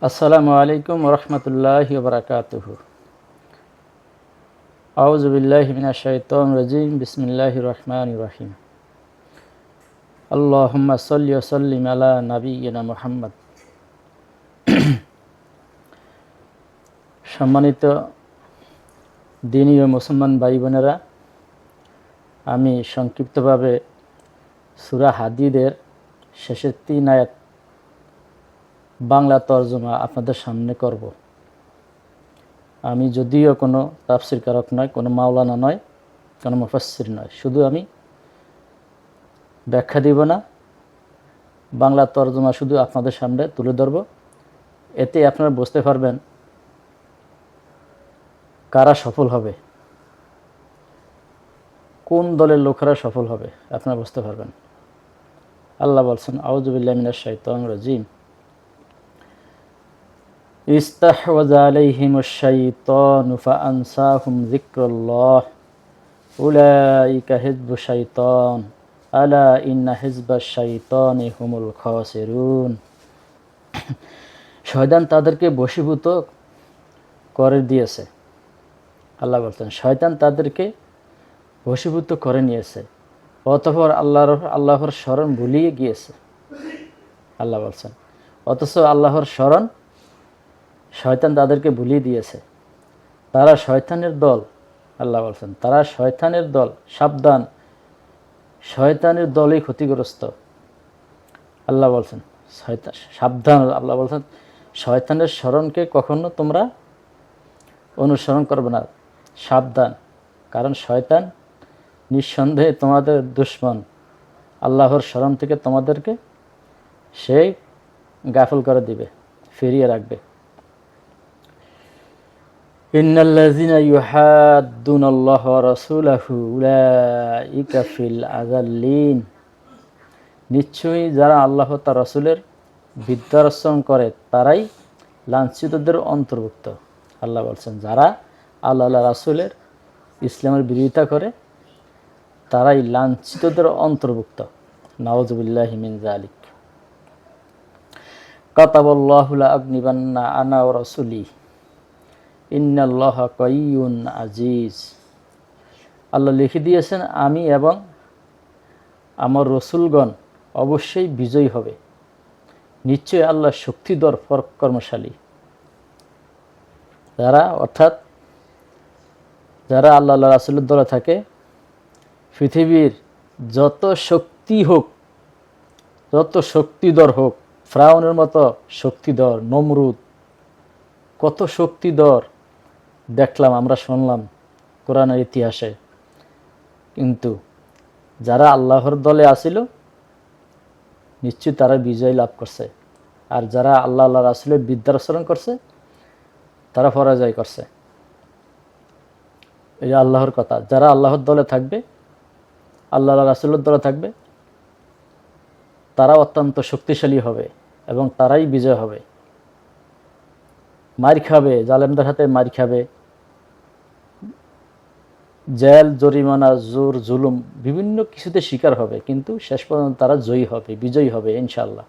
আসসালামু আলাইকুম ওরহমতুল্লাহি ওবরাকাতুহু। আউযু বিল্লাহি মিনাশ শাইতানির রাজিম। বিসমিল্লাহির রহমানির রহিম। আল্লাহুম্মা সাল্লি ওয়া সাল্লিম আলা নাবিয়িনা মুহাম্মদ। সম্মানিত দ্বীনি ও মুসলমান ভাই বোনেরা, আমি সংক্ষিপ্তভাবে সূরা হাদীদের শেষের 3 আয়াত বাংলা তরজমা আপনাদের সামনে করব। আমি যদিও কোনো তাফসির কারক নয়, কোনো মাওলানা নয়, কোনো মুফাসসির নয়, শুধু আমি ব্যাখ্যা দিব না, বাংলা তরজমা শুধু আপনাদের সামনে তুলে ধরব। এতে আপনারা বুঝতে পারবেন কারা সফল হবে, কোন দলের লোকেরা সফল হবে, আপনারা বুঝতে পারবেন। আল্লাহ বলছেন, আউযু বিল্লাহি মিনাশ শাইতানির রাজিম। ইস্তাহওয়াযা আলাইহিমুশ শাইতানু ফাআনসাহুম যিকরাল্লাহ উলাইকা হিজবুশ শাইতান আলা ইন্না হিজবাশ শাইতানি হুমুল খাসিরুন। শয়তান তাদেরকে বশীভূত করে দিয়েছে। আল্লাহ বলছেন, শয়তান তাদেরকে বশীভূত করে নিয়েছে, অতঃপর আল্লাহর স্মরণ ভুলিয়ে গিয়েছে। আল্লাহ বলছেন, অথচ আল্লাহর স্মরণ শয়তান তাদেরকে ভুলিয়ে দিয়েছে। তারা শয়তানের দল। আল্লাহ বলছেন, তারা শয়তানের দল, সাবধান, শয়তানের দলই ক্ষতিগ্রস্ত। আল্লাহ বলছেন সাবধান। আল্লাহ বলছেন, শয়তানের স্মরণকে কখনো তোমরা অনুসরণ করবে না, সাবধান, কারণ শয়তান নিঃসন্দেহে তোমাদের দুশমন। আল্লাহর স্মরণ থেকে তোমাদেরকে সেই গাফল করে দিবে, ফিরিয়ে রাখবে। ইন্নাল্লাযীনা ইউহাদ্দুনাল্লাহা ওয়া রাসূলাহু উলাইকা ফিল আযাল্লিন। নিশ্চয়ই যারা আল্লাহ তার রাসূলের বিদ্বেষণ করে তারাই লাঞ্ছিতদের অন্তর্ভুক্ত। আল্লাহ বলছেন, যারা আল্লাহ রাসূলের ইসলামের বিরোধিতা করে তারাই লাঞ্ছিতদের অন্তর্ভুক্ত। নাউযু বিল্লাহি মিন যালিক। কাতাবাল্লাহু লা আগলিবান্না আনা ওয়া রাসূলি ইন্নাল্লাহা কাইয়্যুন আজিজ। আল্লাহ লিখে দিয়েছেন, আমি এবং আমার রসুলগণ অবশ্যই বিজয়ী হবে। নিশ্চয়ই আল্লাহ শক্তিধর পরাক্রমশালী। অর্থাৎ যারা আল্লাহ রাসূলের দলে থাকে, পৃথিবীর যত শক্তি হোক, যত শক্তিধর হোক, ফিরআউনের মতো শক্তিধর, নমরুদ কত শক্তিধর দেখলাম, আমরা শুনলাম কোরআনের ইতিহাসে। কিন্তু যারা আল্লাহর দলে আছিল নিশ্চয়ই তারা বিজয় লাভ করছে, আর যারা আল্লাহ রাসূলের বিদ্বেষণ করছে তারা পরাজয় করছে। এই আল্লাহর কথা। যারা আল্লাহর দলে থাকবে, আল্লাহ রাসূলের দলে থাকবে, তারা অত্যন্ত শক্তিশালী হবে এবং তারাই বিজয় হবে। মার খাবে, জালেমদের হাতে মার খাবে, জেল, জরিমানা, জোর, জুলুম বিভিন্ন কিছুতে শিকার হবে, কিন্তু শেষ পর্যন্ত তারা জয়ী হবে, বিজয়ী হবে ইনশাআল্লাহ।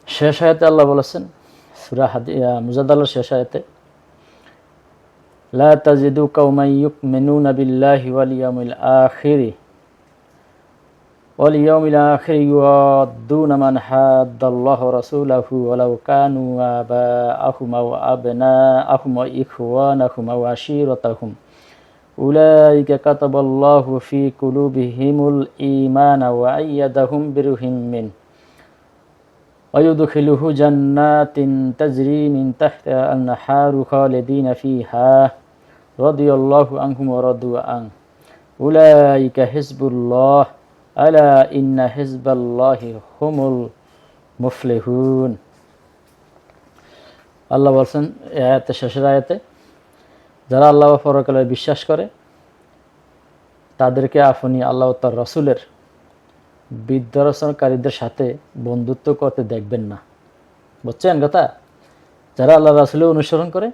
শেষ আয়াতে আল্লাহ বলেছেন, সূরা মুজাদ্দালার শেষ আয়াতে, লা তাজিদু কাওমান ইউমিনুনা বিল্লাহি ওয়াল ইয়াউমিল আখির ইউআদ্দুনা মান হাদ্দাল্লাহু ওয়া রাসূলাহু ওয়ালাউ কানু আবাআহুম আও আবনাআহুম ওয়া ইখওয়ানাহুম ওয়া আশীরাতাহুম উলাইকা কাতাবাল্লাহু ফি কুলুবিহিমুল ঈমানা ওয়া আইয়াদাহুম বিরুহিম মিন ওয়া ইউদখিলুহু জান্নাতিন তাজরি মিন তাহতিহা আন-নাহারু খালিদিনা ফিহা রাদিয়াল্লাহু আনহুম ওয়া রাদু আন উলাইকা হিজবুল্লাহ আলা ইন্না হিজবাল্লাহি হুমুল মুফলিহুন। আল্লাহ বলছেন এই আয়াতের শেষের আয়াতে, যারা আল্লাহ ও পরকালে বিশ্বাস করে তাদেরকে আপনি আল্লাহ ও তার রাসূলের বিদ্বেষণকারীদের সাথে বন্ধুত্ব করতে দেখবেন না। বুঝছেন কথা? যারা আল্লাহ রাসূলের অনুসরণ করে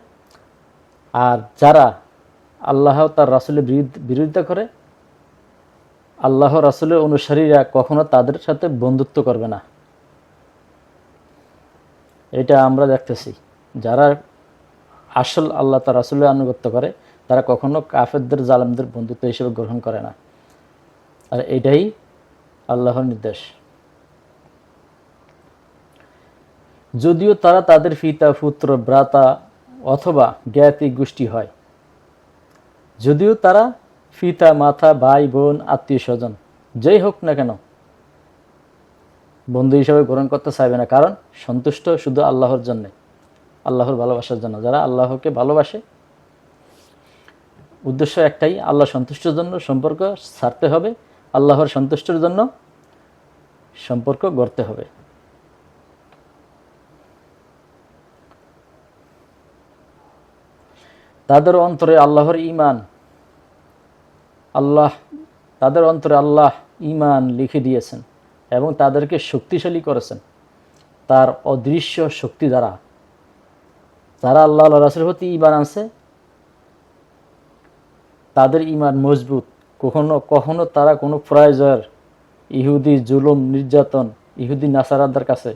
আর যারা আল্লাহ ও তার রাসূলের বিরোধিতা করে, আল্লাহ রাসূলের অনুসারীরা কখনো তাদের সাথে বন্ধুত্ব করবে না। এটা আমরা দেখতেছি। যারা আসল আল্লাহ তার রাসূলের আনুগত্য করে তারা কখনো কাফেরদের জালেমদের বন্ধুত্ব হিসেবে গ্রহণ করে না। আর এটাই আল্লাহর নির্দেশ। যদিও তারা তাদের পিতা পুত্র ভ্রাতা অথবা জ্ঞাতি গোষ্ঠী হয়, যদিও তারা পিতা মাতা ভাই বোন আত্মীয় স্বজন যেই হোক না কেন বন্ধু হিসেবে গ্রহণ করতে চাইবে না, কারণ সন্তুষ্ট শুধু আল্লাহর জন্য, আল্লাহর ভালোবাসার জন্য। যারা আল্লাহকে ভালোবাসে উদ্দেশ্য একটাই, আল্লাহ সন্তুষ্টের জন্য সম্পর্ক ছাড়তে হবে, আল্লাহর সন্তুষ্টের জন্য সম্পর্ক গড়তে হবে। তাদের অন্তরে আল্লাহর ঈমান, তাদের অন্তরে আল্লাহ ঈমান লিখে দিয়েছেন এবং তাদেরকে শক্তিশালী করেছেন তার অদৃশ্য শক্তি দ্বারা। যারা আল্লাহ রাসূলের প্রতি ঈমান আনছে তাদের ঈমান মজবুত। কখনো কখনো তারা কোনো পরাজয়ের, ইহুদি জুলুম নির্যাতন, ইহুদি নাসারাদের কাছে,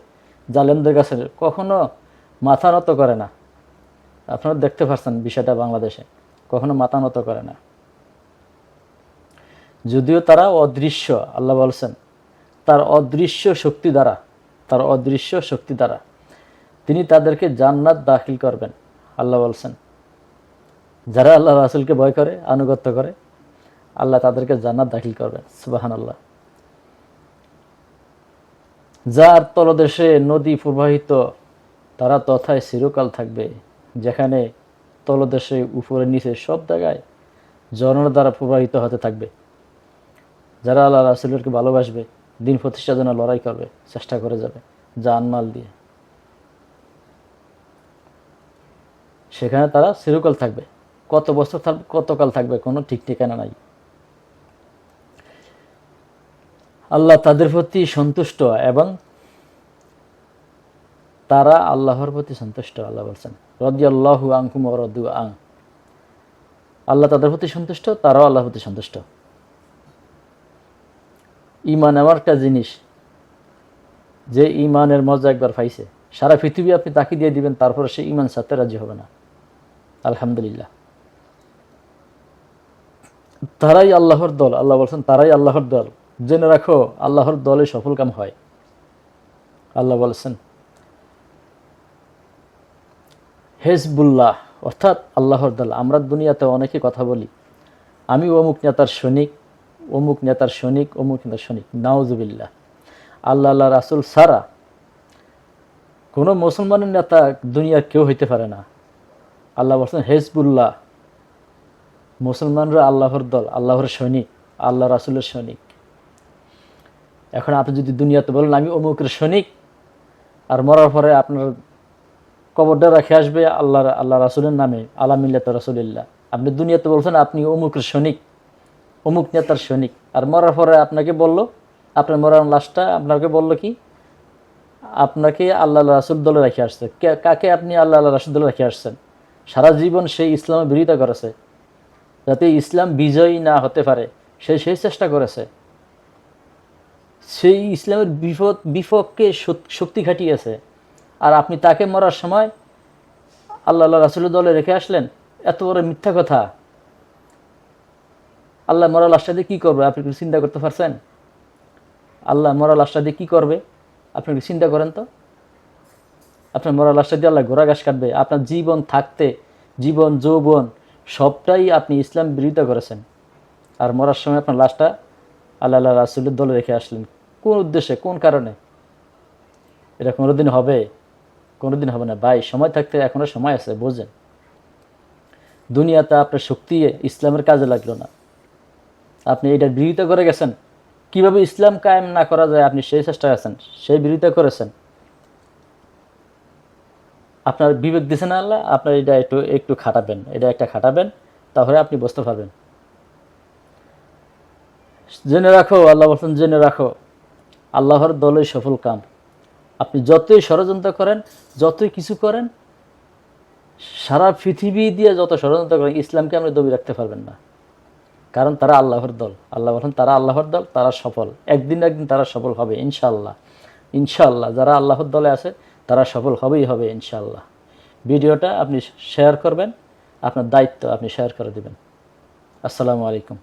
জালেমদের কাছে কখনো মাথা নত করে না। আপনারা দেখতে পাচ্ছেন বিষয়টা বাংলাদেশে, কখনো মাথা নত করে না। যদিও তারা অদৃশ্য, আল্লাহ বলছেন তার অদৃশ্য শক্তি দ্বারা তিনি তাদেরকে জান্নাত দাখিল করবেন। আল্লাহ বলছেন যারা আল্লাহ রাসূলকে ভয় করে, আনুগত্য করে, আল্লাহ তাদেরকে জান্নাত দাখিল করবেন। সুবহানাল্লাহ। যার তলদেশে নদী প্রবাহিত, তারা তথায় চিরকাল থাকবে, যেখানে তলদেশে উপরে নিচে সব জায়গায় ঝর্ণার দ্বারা প্রবাহিত হতে থাকবে। যারা আল্লাহ রাসূলকে ভালোবাসবে, দিন প্রতিষ্ঠার জন্য লড়াই করবে, চেষ্টা করে যাবে জানমাল দিয়ে, সেখানে তারা চিরকাল থাকবে। কত বছর থাকবে, কতকাল থাকবে, কোনো ঠিক ঠিকানা নাই। আল্লাহ তাদের প্রতি সন্তুষ্ট এবং তারা আল্লাহর প্রতি সন্তুষ্ট। আল্লাহ বলছেন রাদিয়াল্লাহু আনহুম ওয়া রাদু আন। আল্লাহ তাদের প্রতি সন্তুষ্ট, তারাও আল্লাহর প্রতি সন্তুষ্ট। ঈমান এমন একটা জিনিস যে ঈমানের মজা একবার পাইছে, সারা পৃথিবী আপনি তাকে দিয়ে দিবেন, তারপরে সে ঈমান ছাড়তে রাজি হবে না। আলহামদুলিল্লাহ, তারাই আল্লাহর দল। আল্লাহ বলছেন তারাই আল্লাহর দল। জেনে রাখো আল্লাহর দলে সফল কাম হয়। আল্লাহ বলছেন হেজবুল্লাহ, অর্থাৎ আল্লাহর দল। আমরা দুনিয়াতে অনেকে কথা বলি, আমি অমুক নেতার সৈনিক, অমুক নেতার সৈনিক, অমুক নেতার সৈনিক। নাউজুবিল্লাহ। আল্লাহ রাসূল ছাড়া কোনো মুসলমানের নেতা দুনিয়ার কেউ হইতে পারে না। আল্লাহ বলছেন হেজবুল্লাহ, মুসলমানরা আল্লাহর দল, আল্লাহর সৈনিক, আল্লাহ রাসূলের সৈনিক। এখন আপনি যদি দুনিয়াতে বলেন আমি অমুকের সৈনিক, আর মরার পরে আপনার কবরটা রেখে আসবে আল্লাহ রাসূলের নামে, আলা মিল্লাত রাসূলিল্লাহ। আপনি দুনিয়াতে বলছেন আপনি অমুকের সৈনিক, অমুক নেতার সৈনিক, আর মরার পরে আপনাকে বলল, আপনার মরার লাশটা আপনাকে বলল কি আপনাকে আল্লাহ রাসূল দলে রেখে আসছে। কাকে আপনি আল্লাহ রাসূল দলে রেখে আসছেন? সারা জীবন সেই ইসলামের বিরোধিতা করেছে, যাতে ইসলাম বিজয়ী না হতে পারে সেই চেষ্টা করেছে। সেই ইসলামের বিপক্ষে শক্তি খাটিয়েছে, আর আপনি তাকে মরার সময় আল্লাহ রাসূলের দলে রেখে আসলেন। এত বড় মিথ্যা কথা। আল্লাহ মরা লাশটা দিয়ে কী করবে আপনি কি চিন্তা করতে পারছেন? আল্লাহ মরা লাশটা দিয়ে কী করবে আপনি কি চিন্তা করেন তো? আপনার মরা লাশটা দিয়ে আল্লাহ ঘোড়া ঘাস কাটবে? আপনার জীবন থাকতে, জীবন যৌবন সবটাই আপনি ইসলাম বিরোধিতা করেছেন, আর মরার সময় আপনার লাশটা আল্লাহ রাসূলের দলে রেখে আসলেন। কোন উদ্দেশ্যে, কোন কারণে? এটা কোনোদিন হবে? কোনোদিন হবে না ভাই। সময় থাকতে এখনো সময় আছে, বোঝেন। দুনিয়াতে আপনার শক্তি ইসলামের কাজে লাগলো না, আপনি এটা বিরোধিতা করে গেছেন। কিভাবে ইসলাম কায়েম না করা যায় আপনি সেই চেষ্টায় আছেন, সেই বিরোধিতা করেছেন। আপনার বিবেক দিছে না আল্লাহ, আপনার এটা একটু খাটাবেন, এটা একটা খাটাবেন, তাহলে আপনি বুঝতে পারবেন। জেনে রাখো, আল্লাহ বলছেন জেনে রাখো আল্লাহর দলের সফল কাম। আপনি যতই ষড়যন্ত্র করেন, যতই কিছু করেন, সারা পৃথিবী দিয়ে যত ষড়যন্ত্র করেন, ইসলামকে আপনি দবি রাখতে পারবেন না, কারণ তারা আল্লাহর দল। আল্লাহ বলেন তারা আল্লাহর দল, তারা সফল, একদিন না একদিন তারা সফল হবে ইনশাআল্লাহ। ইনশাআল্লাহ যারা আল্লাহর দলে আছে তারা সফল হবেই হবে ইনশাআল্লাহ। ভিডিওটা আপনি শেয়ার করবেন, আপনার দায়িত্ব, আপনি শেয়ার করে দেবেন। আসসালামু আলাইকুম।